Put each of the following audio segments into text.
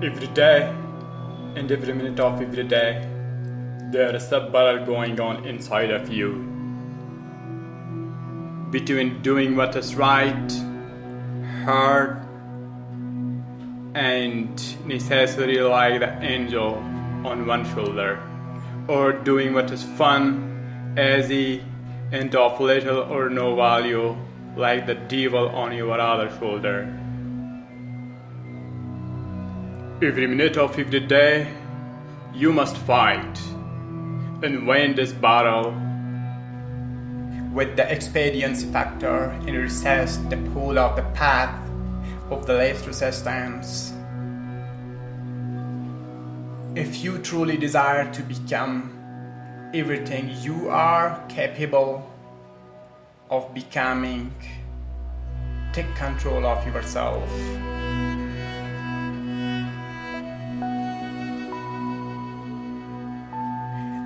Every day and every minute of every day, there is a battle going on inside of you between doing what is right, hard, and necessary like the angel on one shoulder, or doing what is fun, easy, and of little or no value like the devil on your other shoulder. Every minute of every day, you must fight and win this battle with the expediency factor and resist the pull of the path of the least resistance. If you truly desire to become everything you are capable of becoming, take control of yourself.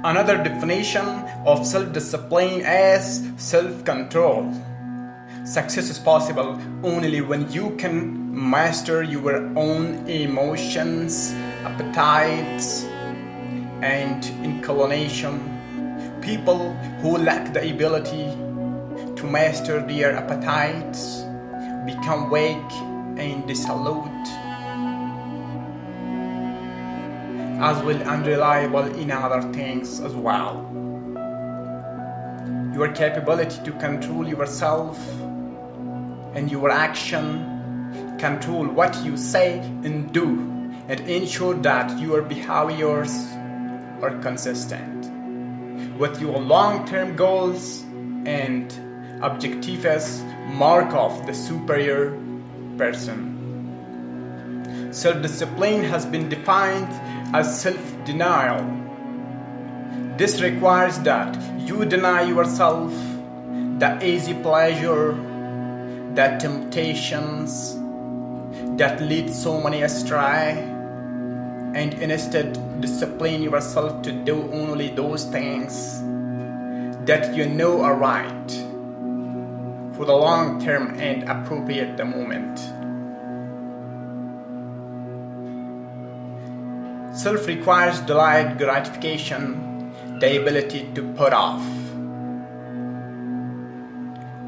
Another definition of self-discipline is self-control. Success is possible only when you can master your own emotions, appetites, and inclination. People who lack the ability to master their appetites become weak and dissolute, as well unreliable in other things as well. Your capability to control yourself and your action, control what you say and do, and ensure that your behaviors are consistent with your long-term goals and objectives mark of the superior person. Self-discipline has been defined as self-denial. This requires that you deny yourself the easy pleasure, the temptations that lead so many astray, and instead discipline yourself to do only those things that you know are right for the long term and appropriate the moment. Self requires delayed gratification, the ability to put off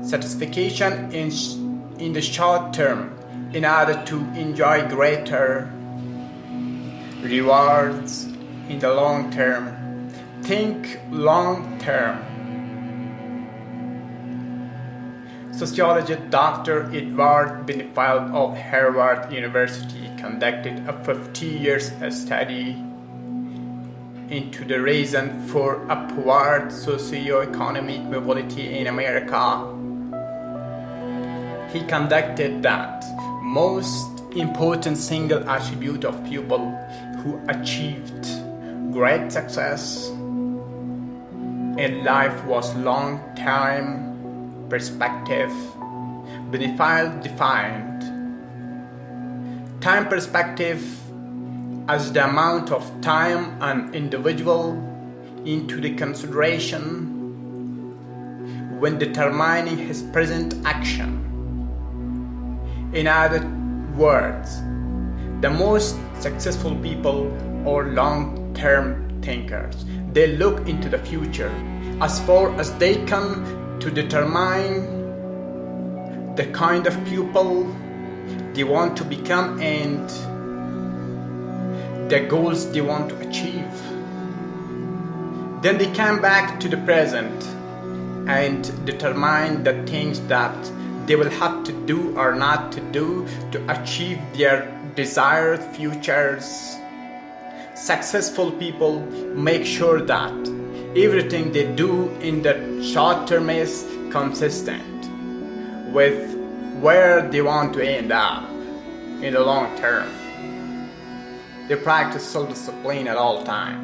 satisfaction in the short term in order to enjoy greater rewards in the long term. Think long term. Sociologist Dr. Edward Benfield of Harvard University conducted a 50 years study into the reason for upward socio-economic mobility in America. He conducted that most important single attribute of people who achieved great success in life was long-term perspective. Benfield defined time perspective as the amount of time an individual into the consideration when determining his present action. In other words, the most successful people are long-term thinkers. They look into the future as far as they can to determine the kind of people they want to become and the goals they want to achieve. Then they come back to the present and determine the things that they will have to do or not to do to achieve their desired futures. Successful people make sure that everything they do in the short term is consistent with where they want to end up in the long term. They practice self-discipline at all times.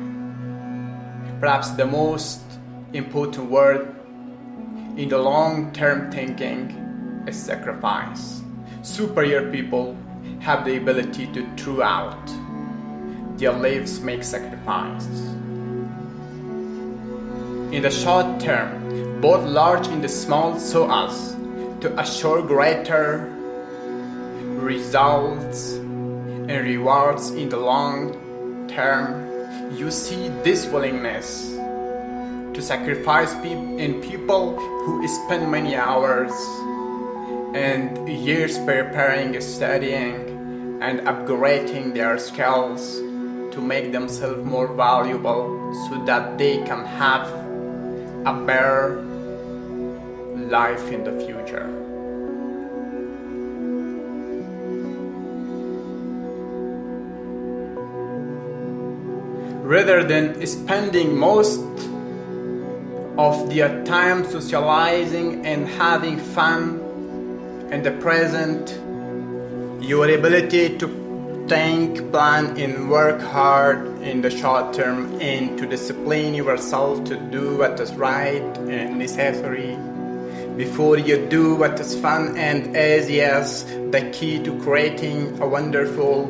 Perhaps the most important word in the long-term thinking is sacrifice. Superior people have the ability to throughout their lives make sacrifices. In the short term, both large and small, so as to assure greater results and rewards in the long term, you see this willingness to sacrifice people who spend many hours and years preparing, studying, and upgrading their skills to make themselves more valuable so that they can have a better life in the future. Rather than spending most of their time socializing and having fun in the present, your ability to think, plan, and work hard in the short term and to discipline yourself to do what is right and necessary before you do what is fun and is, yes, the key to creating a wonderful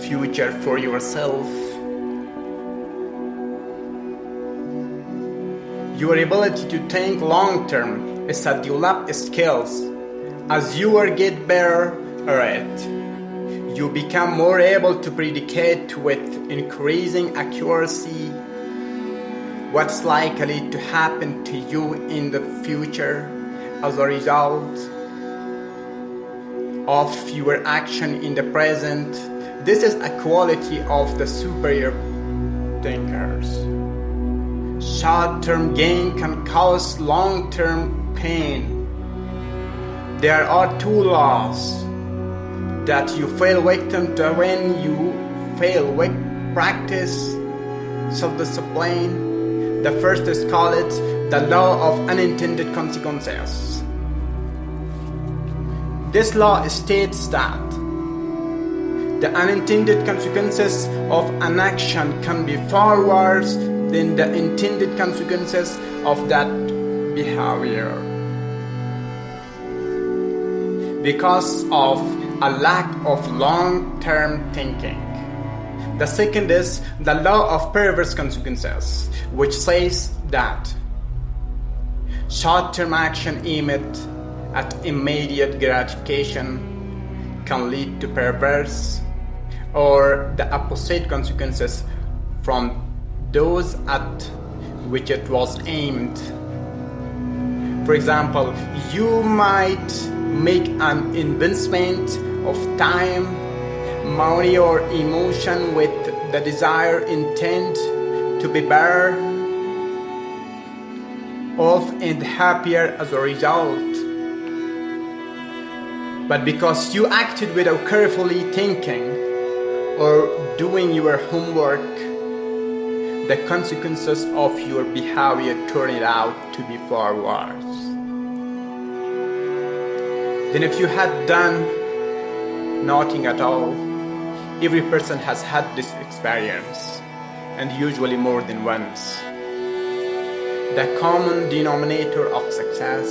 future for yourself. Your ability to think long term is to develop skills. As you get better at it, you become more able to predict with increasing accuracy what's likely to happen to you in the future as a result of your action in the present. This is a quality of the superior thinkers. Short-term gain can cause long-term pain. There are two laws that you fall victim to when you fail with practice self-discipline. The first is called the law of unintended consequences. This law states that the unintended consequences of an action can be far worse than the intended consequences of that behavior because of a lack of long-term thinking. The second is the law of perverse consequences, which says that short-term action aimed at immediate gratification can lead to perverse or the opposite consequences from those at which it was aimed. For example, you might make an investment of time, money, or emotion with the desired intent to be better off and happier as a result. But because you acted without carefully thinking or doing your homework, the consequences of your behavior turned out to be far worse than if you had done nothing at all. Every person has had this experience, and usually more than once. The common denominator of success.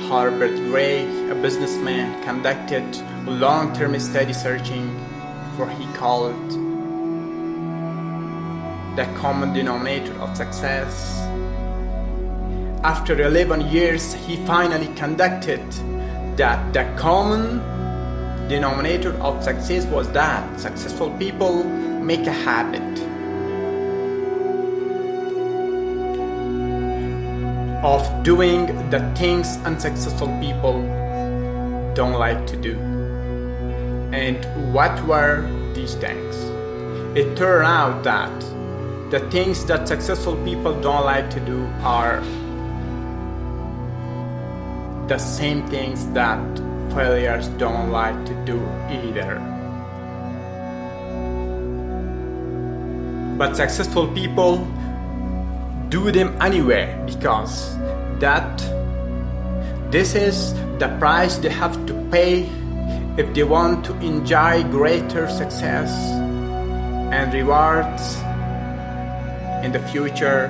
Herbert Gray, a businessman, conducted long-term study searching for what he called the common denominator of success. After 11 years, he finally conducted that the common denominator of success was that successful people make a habit of doing the things unsuccessful people don't like to do. And what were these things? It turned out that the things that successful people don't like to do are the same things that failures don't like to do either. But successful people do them anyway because this is the price they have to pay if they want to enjoy greater success and rewards in the future.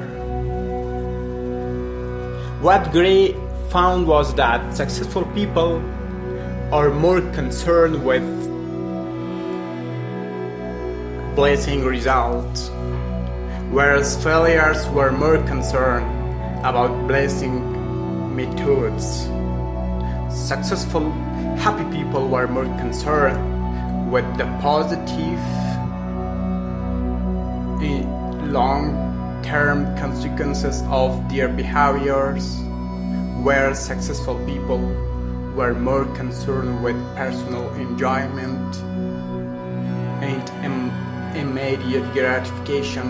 What Gray found was that successful people are more concerned with blessing results, whereas failures were more concerned about blessing methods. Successful Happy people were more concerned with the positive long-term consequences of their behaviors, where successful people were more concerned with personal enjoyment and immediate gratification.